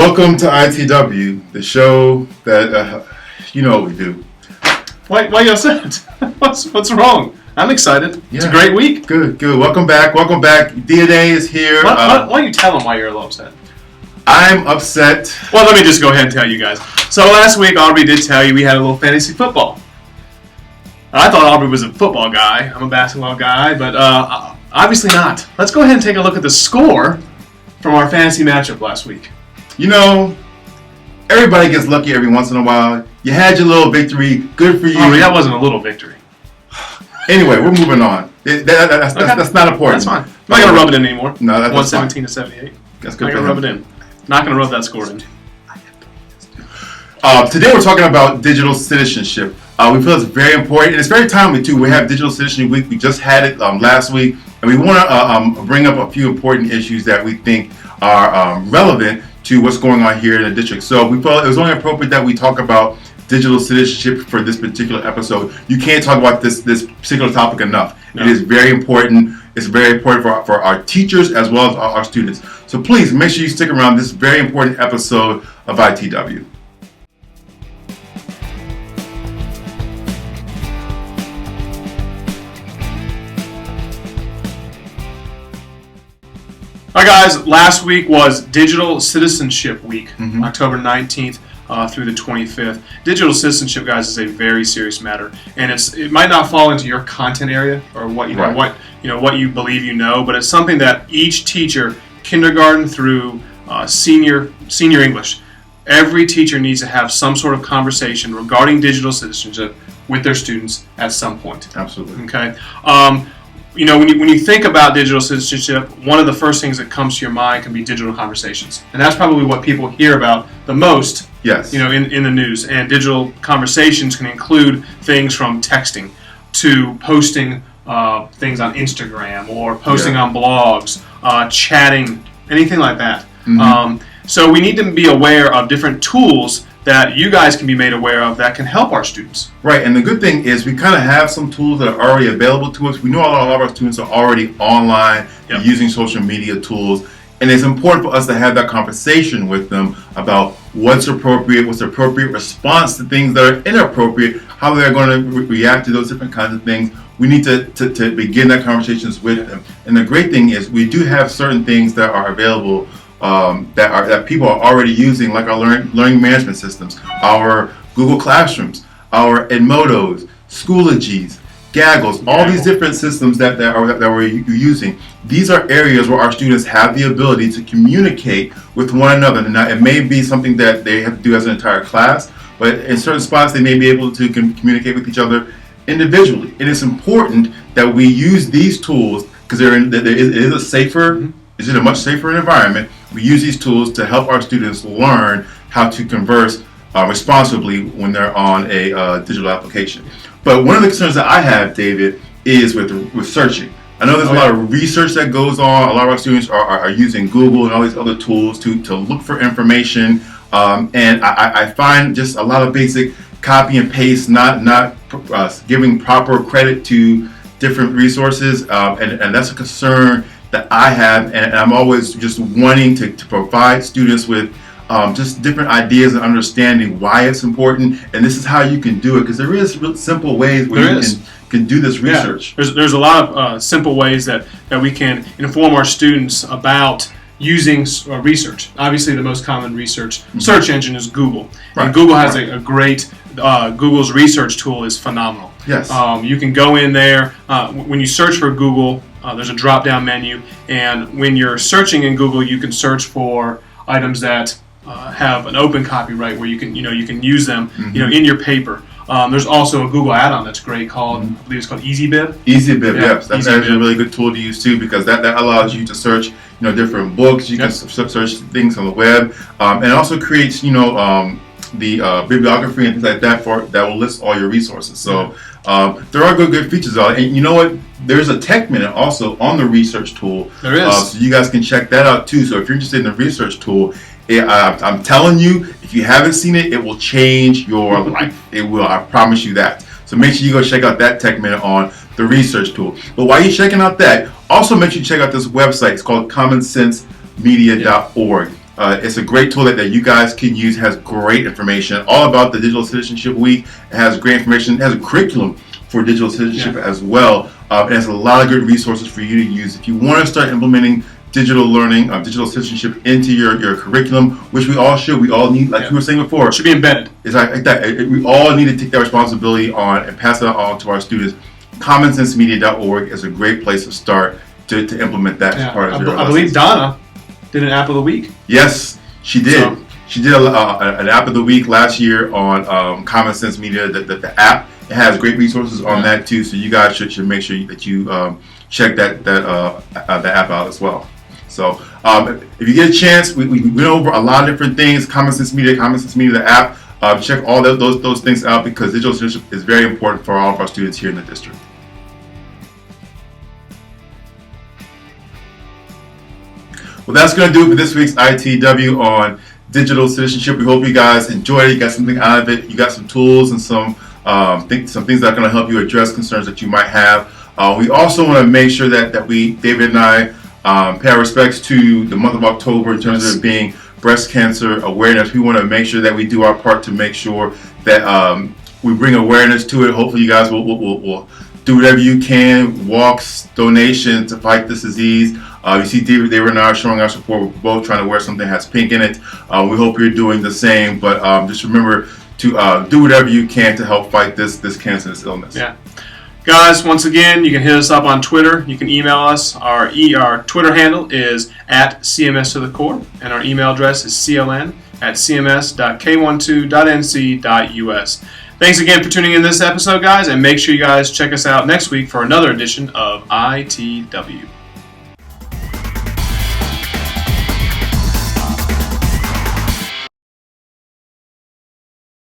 Welcome to ITW, the show that, you know what we do. Why you upset? What's wrong? I'm excited. It's a great week. Good. Welcome back. David is here. Why don't you tell them why you're a little upset? I'm upset. Well, let me just go ahead and tell you guys. So last week, Aubrey did tell you we had a little fantasy football. I thought Aubrey was a football guy. I'm a basketball guy, but obviously not. Let's go ahead and take a look at the score from our fantasy matchup last week. You know, everybody gets lucky every once in a while. You had your little victory. Good for you. Aubrey, that wasn't a little victory. Anyway, we're moving on. That's not important. That's fine. I'm not going to rub it in anymore. No, that's 117 to 78. That's good. I'm not going to rub it in. Not going to rub that score in. Today we're talking about digital citizenship. We feel it's very important, and it's very timely too. We have Digital Citizenship Week. We just had it last week, and we want to bring up a few important issues that we think are relevant to what's going on here in the district. So we felt it was only appropriate that we talk about digital citizenship for this particular episode. You can't talk about this particular topic enough. No. It is very important. It's very important for our teachers as well as our students. So please make sure you stick around this very important episode of ITW. All right, guys, last week was Digital Citizenship Week, October 19th through the 25th. Digital citizenship, guys, is a very serious matter, and it might not fall into your content area or what you believe you know, but it's something that each teacher, kindergarten through senior English, every teacher needs to have some sort of conversation regarding digital citizenship with their students at some point. Absolutely. Okay. When you think about digital citizenship, one of the first things that comes to your mind can be digital conversations, and that's probably what people hear about the most. Yes. In the news. And digital conversations can include things from texting to posting things on Instagram or posting on blogs, chatting, anything like that. So we need to be aware of different tools that you guys can be made aware of that can help our students. Right, and the good thing is we kind of have some tools that are already available to us. We know a lot of our students are already online, using social media tools, and it's important for us to have that conversation with them about what's the appropriate response to things that are inappropriate, how they're going to react to those different kinds of things. We need to begin that conversations with them. And the great thing is we do have certain things that are available that people are already using, like our learning management systems, our Google Classrooms, our Edmodos, Schoologies, Gaggles, all these different systems that we're using. These are areas where our students have the ability to communicate with one another. Now, it may be something that they have to do as an entire class, but in certain spots they may be able to communicate with each other individually. And it's important that we use these tools because it is a much safer environment. We use these tools to help our students learn how to converse responsibly when they're on a digital application. But one of the concerns that I have, David, is with searching. I know there's a lot of research that goes on. A lot of our students are using Google and all these other tools to look for information. And I find just a lot of basic copy and paste, not giving proper credit to different resources. And that's a concern that I have, and I'm always just wanting to provide students with just different ideas and understanding why it's important, and this is how you can do it, because there is real simple ways where you can do this research. Yeah. There's a lot of simple ways that we can inform our students about using research. Obviously, the most common research search engine is Google, and Google has a great Google's research tool is phenomenal. Yes. You can go in there when you search for Google. There's a drop-down menu, and when you're searching in Google, you can search for items that have an open copyright, where you can use them in your paper. There's also a Google add-on that's great called, I believe it's called EasyBib. EasyBib, yes. That's actually a really good tool to use too, because that allows you to search different books. You can search things on the web, and it also creates the bibliography and things like that that will list all your resources. So there are good features on it. And you know what? There's a Tech Minute also on the research tool. There is. So you guys can check that out too. So if you're interested in the research tool, I'm telling you, if you haven't seen it, it will change your life. It will. I promise you that. So make sure you go check out that Tech Minute on the research tool. But while you're checking out that, also make sure you check out this website. It's called commonsensemedia.org. It's a great tool that you guys can use. It has great information all about the Digital Citizenship Week. It has great information. It has a curriculum for digital citizenship as well. It has a lot of good resources for you to use. If you want to start implementing digital learning, digital citizenship into your curriculum, which we all should. We all need, like you were saying before. It should be embedded. It's like that. We all need to take that responsibility on and pass that on to our students. CommonSenseMedia.org is a great place to start to implement that as part of your lessons. I believe Donna did an app of the week. Yes, she did. So, she did an app of the week last year on Common Sense Media, the app. It has great resources on that too, so you guys should make sure that you check the app out as well. So if you get a chance, we went over a lot of different things. Common Sense Media, the app. Check all those things out because digital citizenship is very important for all of our students here in the district. Well, that's going to do it for this week's ITW on digital citizenship. We hope you guys enjoyed it. You got something out of it. You got some tools and some things that are going to help you address concerns that you might have. We also want to make sure that David and I, pay our respects to the month of October in terms of it being breast cancer awareness. We want to make sure that we do our part to make sure that we bring awareness to it. Hopefully you guys will do whatever you can, walks, donations to fight this disease. You see David and I are showing our support. We're both trying to wear something that has pink in it. We hope you're doing the same, but just remember to do whatever you can to help fight this cancer, this illness. Yeah. Guys, once again, you can hit us up on Twitter. You can email us. Our Twitter handle is @CMS2TheCore, and our email address is cln@cms.k12.nc.us. Thanks again for tuning in this episode, guys, and make sure you guys check us out next week for another edition of ITW.